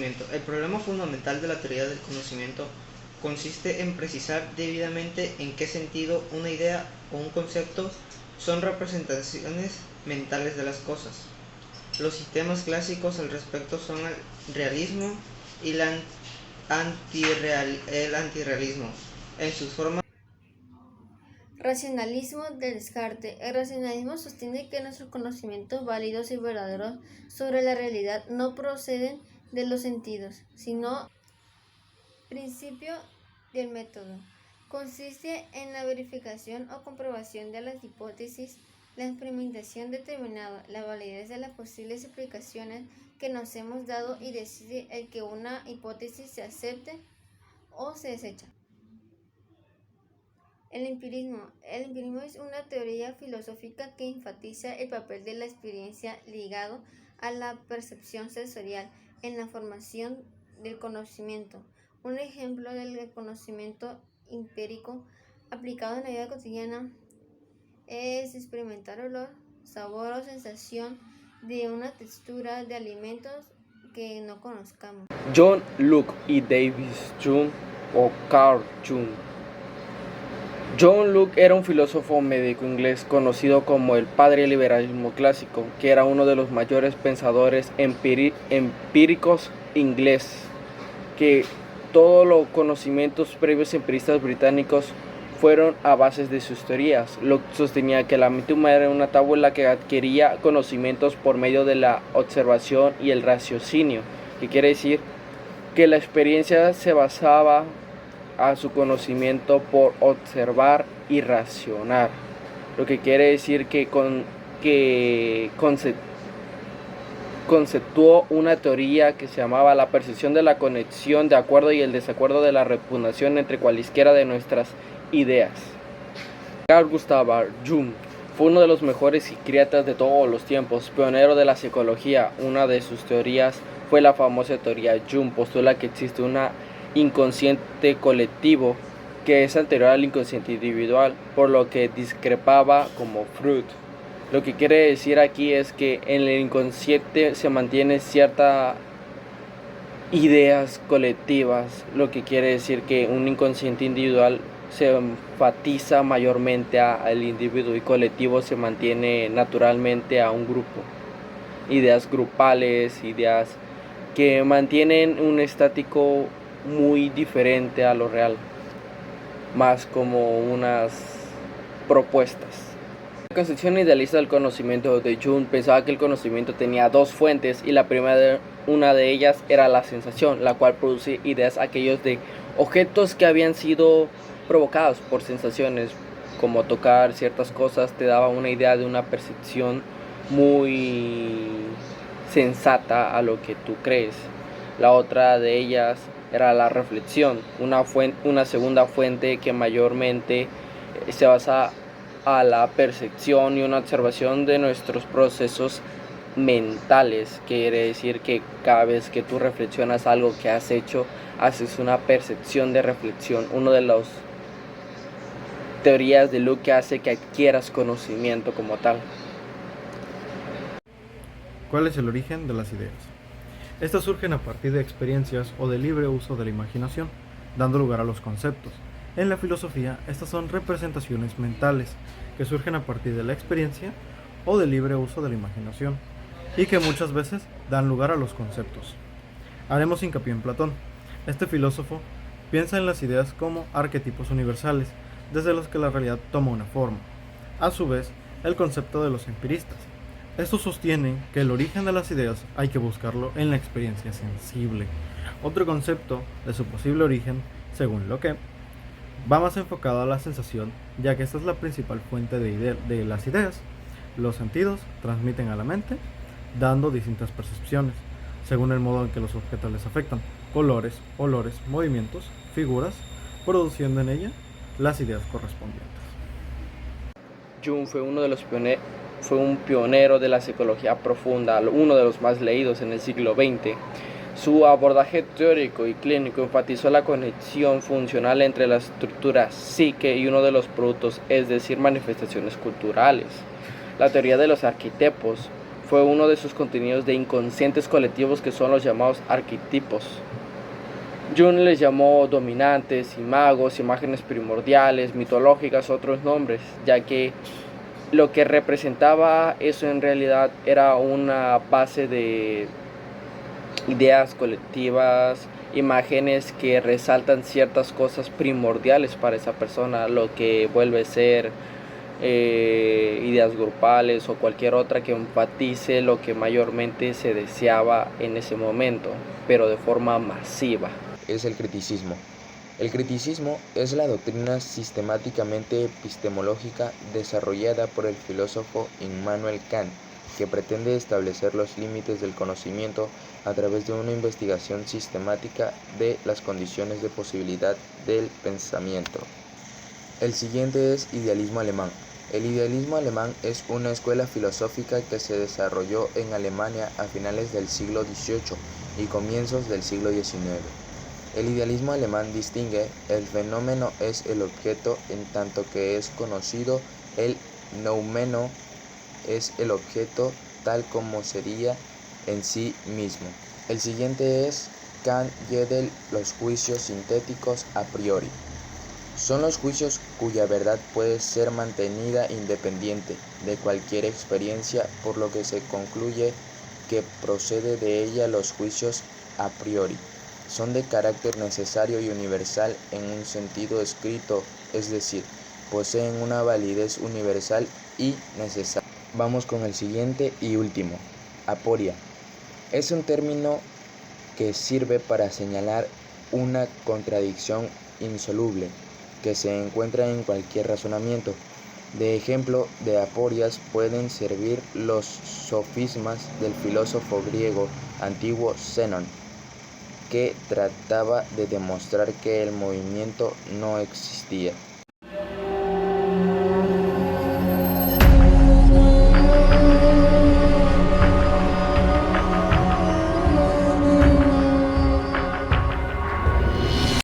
conocimiento. El problema fundamental de la teoría del conocimiento consiste en precisar debidamente en qué sentido una idea o un concepto son representaciones mentales de las cosas. Los sistemas clásicos al respecto son el realismo y el antirrealismo en sus formas. Racionalismo de Descartes. El racionalismo sostiene que nuestros conocimientos válidos y verdaderos sobre la realidad no proceden de los sentidos, sino principio del método. Consiste en la verificación o comprobación de las hipótesis, la experimentación determinada, la validez de las posibles explicaciones que nos hemos dado y decide el que una hipótesis se acepte o se desecha. El empirismo. El empirismo es una teoría filosófica que enfatiza el papel de la experiencia ligado a la percepción sensorial en la formación del conocimiento. Un ejemplo del conocimiento empírico aplicado en la vida cotidiana es experimentar olor, sabor o sensación de una textura de alimentos que no conozcamos. John Locke y David Hume o Carl Jung. John Locke era un filósofo médico inglés conocido como el padre del liberalismo clásico, que era uno de los mayores pensadores empíricos ingleses, que todos los conocimientos previos empiristas británicos fueron a base de sus teorías. Locke sostenía que la mente humana era una tabla que adquiría conocimientos por medio de la observación y el raciocinio, que quiere decir que la experiencia se basaba a su conocimiento por observar y racionar, lo que quiere decir que conceptuó una teoría que se llamaba la percepción de la conexión de acuerdo y el desacuerdo de la repugnación entre cualesquiera de nuestras ideas. Carl Gustav Jung fue uno de los mejores psiquiatras de todos los tiempos, pionero de la psicología. Una de sus teorías fue la famosa teoría Jung. Postula que existe un inconsciente colectivo que es anterior al inconsciente individual, por lo que discrepaba como Freud. Lo que quiere decir aquí es que en el inconsciente se mantienen ciertas ideas colectivas, lo que quiere decir que un inconsciente individual se enfatiza mayormente al individuo y colectivo se mantiene naturalmente a un grupo. Ideas grupales, ideas que mantienen un estático muy diferente a lo real, más como unas propuestas. La concepción idealista del conocimiento de Jung pensaba que el conocimiento tenía dos fuentes y una de ellas era la sensación, la cual produce ideas aquellos de objetos que habían sido provocados por sensaciones, como tocar ciertas cosas te daba una idea de una percepción muy sensata a lo que tú crees. La otra de ellas era la reflexión, una segunda fuente que mayormente se basa a la percepción y una observación de nuestros procesos mentales. Quiere decir que cada vez que tú reflexionas algo que has hecho, haces una percepción de reflexión. Una de las teorías de Locke que hace que adquieras conocimiento como tal. ¿Cuál es el origen de las ideas? Estas surgen a partir de experiencias o del libre uso de la imaginación, dando lugar a los conceptos. En la filosofía, estas son representaciones mentales que surgen a partir de la experiencia o del libre uso de la imaginación y que muchas veces dan lugar a los conceptos. Haremos hincapié en Platón. Este filósofo piensa en las ideas como arquetipos universales, desde los que la realidad toma una forma. A su vez, el concepto de los empiristas. Estos sostienen que el origen de las ideas hay que buscarlo en la experiencia sensible. Otro concepto de su posible origen, según Locke, va más enfocado a la sensación, ya que esta es la principal fuente de las ideas. Los sentidos transmiten a la mente, dando distintas percepciones, según el modo en que los objetos les afectan, colores, olores, movimientos, figuras, produciendo en ella las ideas correspondientes. Jung fue un pionero de la psicología profunda, uno de los más leídos en el siglo XX. Su abordaje teórico y clínico enfatizó la conexión funcional entre la estructura psique y uno de los productos, es decir, manifestaciones culturales. La teoría de los arquetipos fue uno de sus contenidos de inconscientes colectivos que son los llamados arquetipos. Jung les llamó dominantes, imagos, imágenes primordiales, mitológicas, otros nombres, ya que lo que representaba eso en realidad era una base de ideas colectivas, imágenes que resaltan ciertas cosas primordiales para esa persona, lo que vuelve a ser ideas grupales o cualquier otra que enfatice lo que mayormente se deseaba en ese momento, pero de forma masiva. Es el criticismo. El criticismo es la doctrina sistemáticamente epistemológica desarrollada por el filósofo Immanuel Kant, que pretende establecer los límites del conocimiento a través de una investigación sistemática de las condiciones de posibilidad del pensamiento. El siguiente es idealismo alemán. El idealismo alemán es una escuela filosófica que se desarrolló en Alemania a finales del siglo XVIII y comienzos del siglo XIX. El idealismo alemán distingue el fenómeno es el objeto en tanto que es conocido, el noumeno es el objeto tal como sería en sí mismo. El siguiente es Kant-Gödel, los juicios sintéticos a priori. Son los juicios cuya verdad puede ser mantenida independiente de cualquier experiencia, por lo que se concluye que procede de ella los juicios a priori. Son de carácter necesario y universal en un sentido escrito, es decir, poseen una validez universal y necesaria. Vamos con el siguiente y último, aporia. Es un término que sirve para señalar una contradicción insoluble que se encuentra en cualquier razonamiento. De ejemplo de aporias pueden servir los sofismas del filósofo griego antiguo Zenón, que trataba de demostrar que el movimiento no existía.